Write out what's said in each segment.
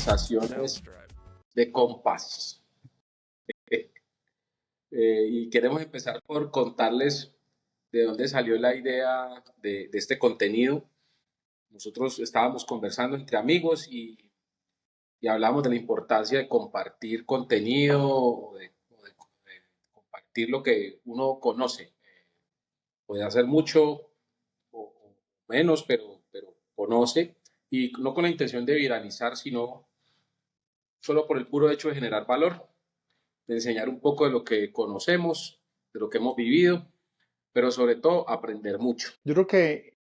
conversaciones de compas. Y queremos empezar por contarles de dónde salió la idea de este contenido. Nosotros estábamos conversando entre amigos y hablamos de la importancia de compartir contenido o de compartir lo que uno conoce. Puede hacer mucho o menos, pero conoce, y no con la intención de viralizar, sino solo por el puro hecho de generar valor, de enseñar un poco de lo que conocemos, de lo que hemos vivido, pero sobre todo aprender mucho. Yo creo que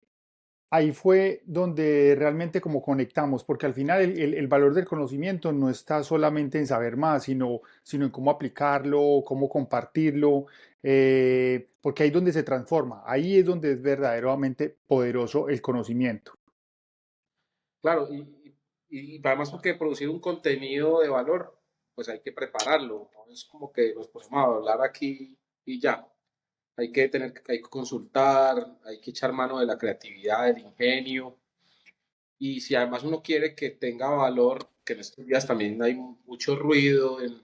ahí fue donde realmente como conectamos, porque al final el valor del conocimiento no está solamente en saber más, sino en cómo aplicarlo, cómo compartirlo, porque ahí es donde se transforma, ahí es donde es verdaderamente poderoso el conocimiento. Claro, y además porque producir un contenido de valor, pues hay que prepararlo, no es como que nos ponemos a hablar aquí y ya. Hay que consultar, hay que echar mano de la creatividad, del ingenio. Y si además uno quiere que tenga valor, que en estos días también hay mucho ruido en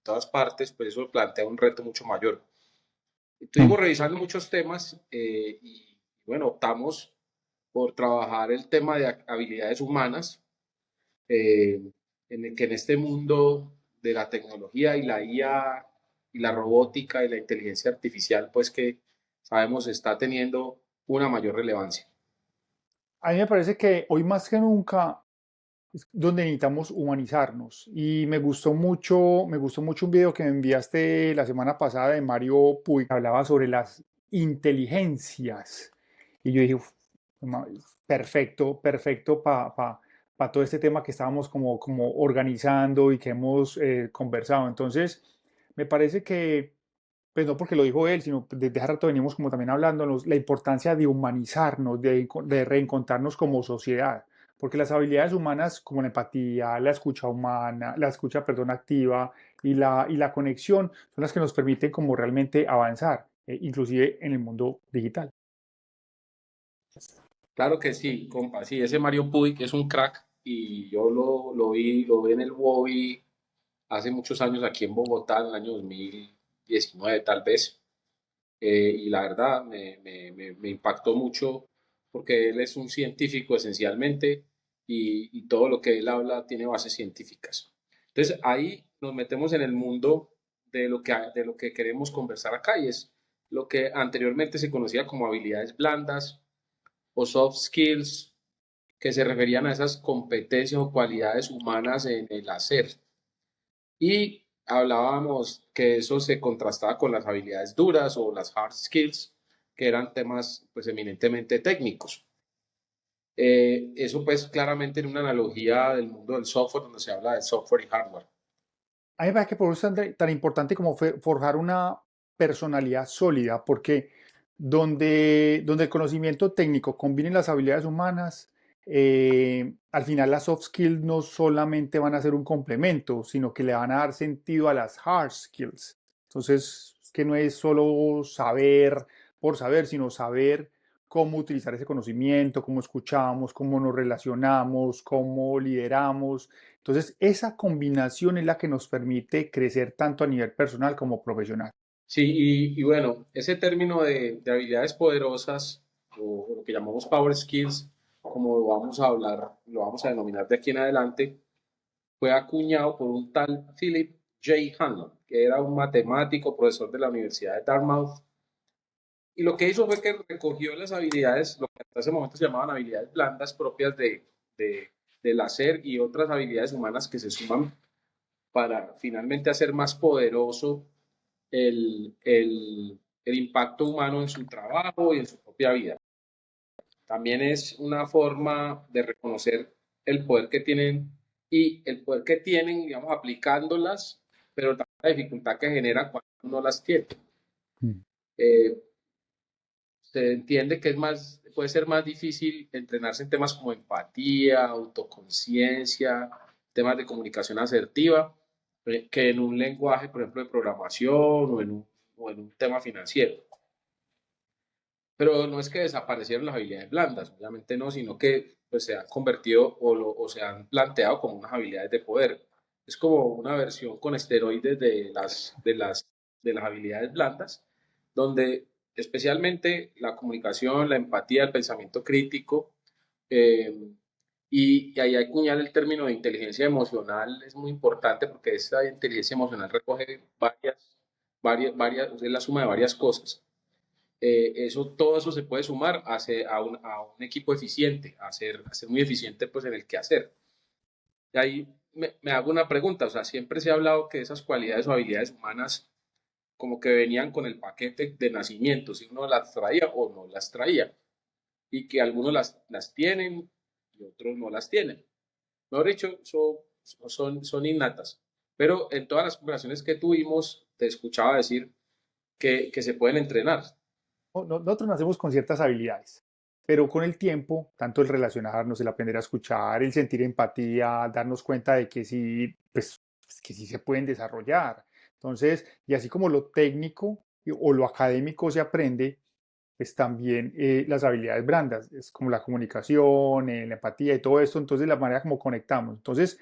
todas partes, pues eso plantea un reto mucho mayor. Mm. Estuvimos revisando muchos temas y bueno, optamos por trabajar el tema de habilidades humanas, eh, en el que en este mundo de la tecnología y la IA y la robótica y la inteligencia artificial, pues que sabemos está teniendo una mayor relevancia. A mí me parece que hoy más que nunca es donde necesitamos humanizarnos. Y me gustó mucho un video que me enviaste la semana pasada de Mario Puig, que hablaba sobre las inteligencias. Y yo dije, "Uf, perfecto, perfecto para todo este tema que estábamos como organizando y que hemos conversado. Entonces, me parece que, pues no porque lo dijo él, sino desde hace rato venimos como también hablándonos, la importancia de humanizarnos, de reencontrarnos como sociedad, porque las habilidades humanas como la empatía, la escucha humana, la escucha, perdón, activa y la conexión son las que nos permiten como realmente avanzar, inclusive en el mundo digital. Claro que sí, compa, sí, ese Mario Puig es un crack y yo lo vi en el Bobby hace muchos años aquí en Bogotá, en el año 2019 tal vez, y la verdad me impactó mucho porque él es un científico esencialmente y todo lo que él habla tiene bases científicas. Entonces ahí nos metemos en el mundo de lo que queremos conversar acá y es lo que anteriormente se conocía como habilidades blandas o soft skills, que se referían a esas competencias o cualidades humanas en el hacer. Y hablábamos que eso se contrastaba con las habilidades duras o las hard skills, que eran temas pues eminentemente técnicos. Eso pues claramente en una analogía del mundo del software, donde se habla de software y hardware. A mí me parece que por eso es tan importante como forjar una personalidad sólida, porque donde el conocimiento técnico combine las habilidades humanas, al final las soft skills no solamente van a ser un complemento, sino que le van a dar sentido a las hard skills. Entonces, es que no es solo saber por saber, sino saber cómo utilizar ese conocimiento, cómo escuchamos, cómo nos relacionamos, cómo lideramos. Entonces, esa combinación es la que nos permite crecer tanto a nivel personal como profesional. Sí, y bueno, ese término de habilidades poderosas o lo que llamamos power skills, como lo vamos a hablar, lo vamos a denominar de aquí en adelante, fue acuñado por un tal Philip J. Hanlon, que era un matemático, profesor de la Universidad de Dartmouth, y lo que hizo fue que recogió las habilidades, lo que hasta ese momento se llamaban habilidades blandas propias del hacer y otras habilidades humanas que se suman para finalmente hacer más poderoso el impacto humano en su trabajo y en su propia vida. También es una forma de reconocer el poder que tienen y el poder que tienen, digamos, aplicándolas, pero también la dificultad que genera cuando no las tiene. Mm. Eh, Se entiende que puede ser más difícil entrenarse en temas como empatía, autoconciencia, temas de comunicación asertiva, que en un lenguaje, por ejemplo, de programación o en un tema financiero. Pero no es que desaparecieron las habilidades blandas, obviamente no, sino que pues se han convertido o se han planteado como unas habilidades de poder. Es como una versión con esteroides de las habilidades blandas, donde especialmente la comunicación, la empatía, el pensamiento crítico, eh, y ahí acuñar el término de inteligencia emocional es muy importante porque esta inteligencia emocional recoge varias, es la suma de varias cosas. Todo eso se puede sumar a un equipo eficiente, a ser muy eficiente pues, en el quehacer. Y ahí me hago una pregunta, o sea, siempre se ha hablado que esas cualidades o habilidades humanas como que venían con el paquete de nacimiento, si uno las traía o no las traía, y que algunos las tienen y otros no las tienen. Mejor dicho, son innatas. Pero en todas las conversaciones que tuvimos, te escuchaba decir que se pueden entrenar. Nosotros nacemos con ciertas habilidades, pero con el tiempo, tanto el relacionarnos, el aprender a escuchar, el sentir empatía, darnos cuenta de que sí, pues, que sí se pueden desarrollar. Entonces, y así como lo técnico o lo académico se aprende, pues también las habilidades blandas, es como la comunicación, la empatía y todo esto, entonces la manera como conectamos. Entonces,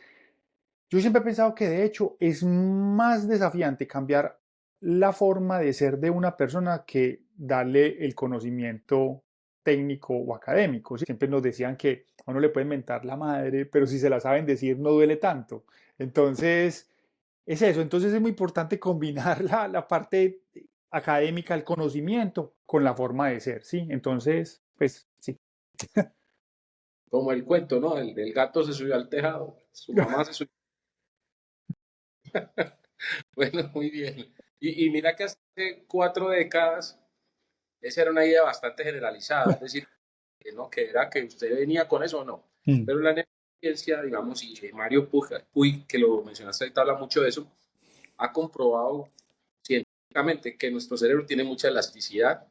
yo siempre he pensado que de hecho es más desafiante cambiar la forma de ser de una persona que darle el conocimiento técnico o académico. ¿Sí? Siempre nos decían que a uno le pueden mentar la madre, pero si se la saben decir no duele tanto. Entonces, es eso. Entonces es muy importante combinar la parte académica, el conocimiento, con la forma de ser. ¿Sí? Entonces, pues sí. Como el cuento, ¿no? El del gato se subió al tejado, su mamá se subió. Bueno, muy bien. Y mira que hace 4 décadas esa era una idea bastante generalizada, es decir, ¿no? Que era que usted venía con eso o no. Mm. Pero la neurociencia, digamos, y Mario Puig, que lo mencionaste ahorita, habla mucho de eso, ha comprobado científicamente que nuestro cerebro tiene mucha elasticidad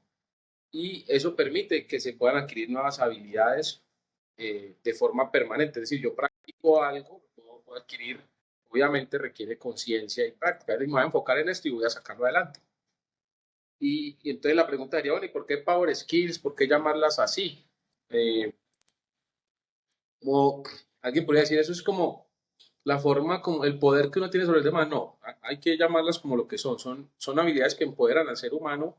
y eso permite que se puedan adquirir nuevas habilidades de forma permanente. Es decir, yo practico algo, puedo adquirir, obviamente requiere conciencia y práctica. Me voy a enfocar en esto y voy a sacarlo adelante. Y entonces la pregunta sería, bueno, ¿y por qué Power Skills? ¿Por qué llamarlas así? Eh, como alguien podría decir, eso es como la forma, como el poder que uno tiene sobre el demás. No, hay que llamarlas como lo que son. Son habilidades que empoderan al ser humano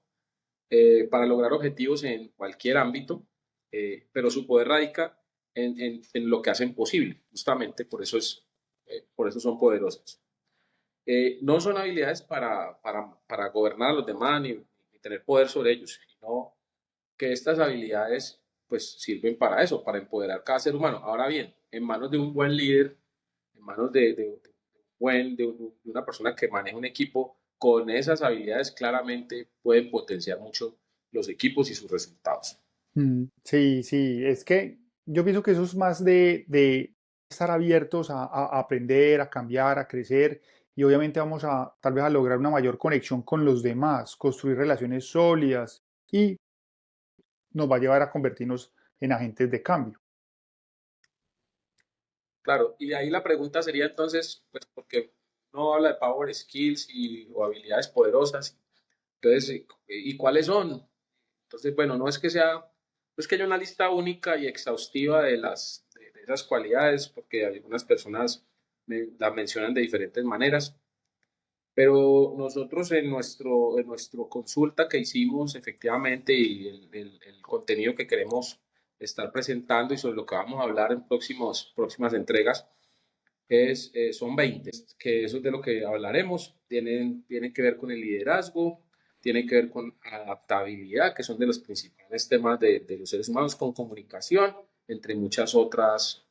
para lograr objetivos en cualquier ámbito, pero su poder radica en lo que hacen posible, justamente por eso son poderosas. No son habilidades para gobernar a los demás ni tener poder sobre ellos, sino que estas habilidades pues sirven para eso, para empoderar cada ser humano. Ahora bien, en manos de un buen líder, en manos de una persona que maneja un equipo, con esas habilidades claramente pueden potenciar mucho los equipos y sus resultados. Sí, sí, es que yo pienso que eso es más de estar abiertos a aprender, a cambiar, a crecer y obviamente vamos a tal vez a lograr una mayor conexión con los demás, construir relaciones sólidas y nos va a llevar a convertirnos en agentes de cambio. Claro, y ahí la pregunta sería entonces, pues porque no habla de power skills o habilidades poderosas, entonces, ¿y cuáles son? Entonces, bueno, no es que haya una lista única y exhaustiva de esas cualidades, porque algunas personas las mencionan de diferentes maneras, pero nosotros en nuestro consulta que hicimos efectivamente y el contenido que queremos estar presentando y sobre lo que vamos a hablar en próximas entregas, son 20, que eso es de lo que hablaremos. Tienen que ver con el liderazgo, tienen que ver con adaptabilidad, que son de los principales temas de los seres humanos, con comunicación, entre muchas otras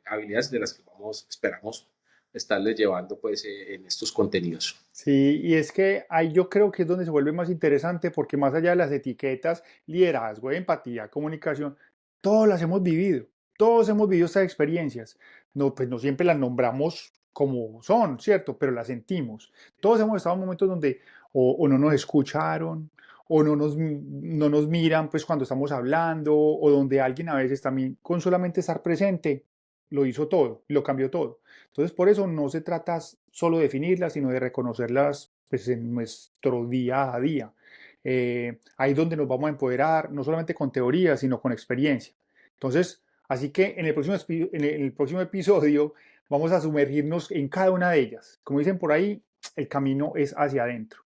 habilidades de las que esperamos estarles llevando pues, en estos contenidos. Sí, y es que ahí yo creo que es donde se vuelve más interesante porque más allá de las etiquetas, liderazgo, empatía, comunicación, todos las hemos vivido, todos hemos vivido estas experiencias. No, pues no siempre las nombramos como son, ¿cierto? Pero las sentimos. Todos hemos estado en momentos donde o no nos escucharon, o no nos miran pues cuando estamos hablando, o donde alguien a veces también con solamente estar presente lo hizo todo, lo cambió todo. Entonces, por eso no se trata solo de definirlas, sino de reconocerlas pues, en nuestro día a día. Ahí es donde nos vamos a empoderar, no solamente con teoría, sino con experiencia. Entonces, Así que en el próximo episodio vamos a sumergirnos en cada una de ellas. Como dicen por ahí, el camino es hacia adentro.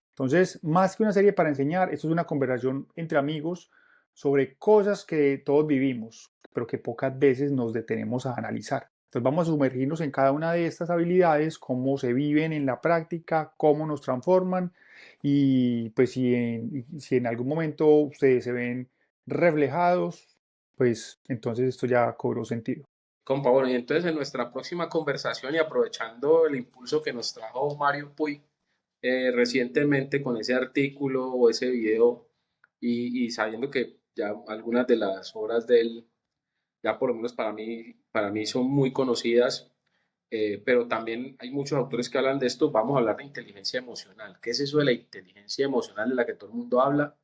Entonces, más que una serie para enseñar, esto es una conversación entre amigos sobre cosas que todos vivimos, pero que pocas veces nos detenemos a analizar. Entonces, vamos a sumergirnos en cada una de estas habilidades, cómo se viven en la práctica, cómo nos transforman y pues si en algún momento ustedes se ven reflejados, pues entonces esto ya cobró sentido. Compa, bueno, y entonces en nuestra próxima conversación y aprovechando el impulso que nos trajo Mario Puig recientemente con ese artículo o ese video y sabiendo que ya algunas de las obras de él, ya por lo menos para mí son muy conocidas, pero también hay muchos autores que hablan de esto, vamos a hablar de inteligencia emocional. ¿Qué es eso de la inteligencia emocional de la que todo el mundo habla?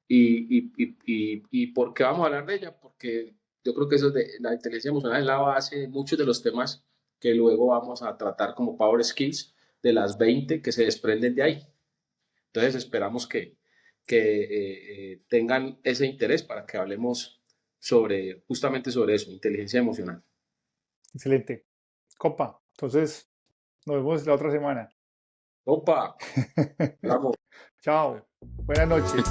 Y por qué vamos a hablar de ella? Porque yo creo que eso de la inteligencia emocional es la base de muchos de los temas que luego vamos a tratar como Power Skills de las 20 que se desprenden de ahí. Entonces esperamos que tengan ese interés para que hablemos sobre, justamente sobre eso, inteligencia emocional. Excelente. Copa, entonces nos vemos la otra semana. Opa, bravo. Chao. Buenas noches.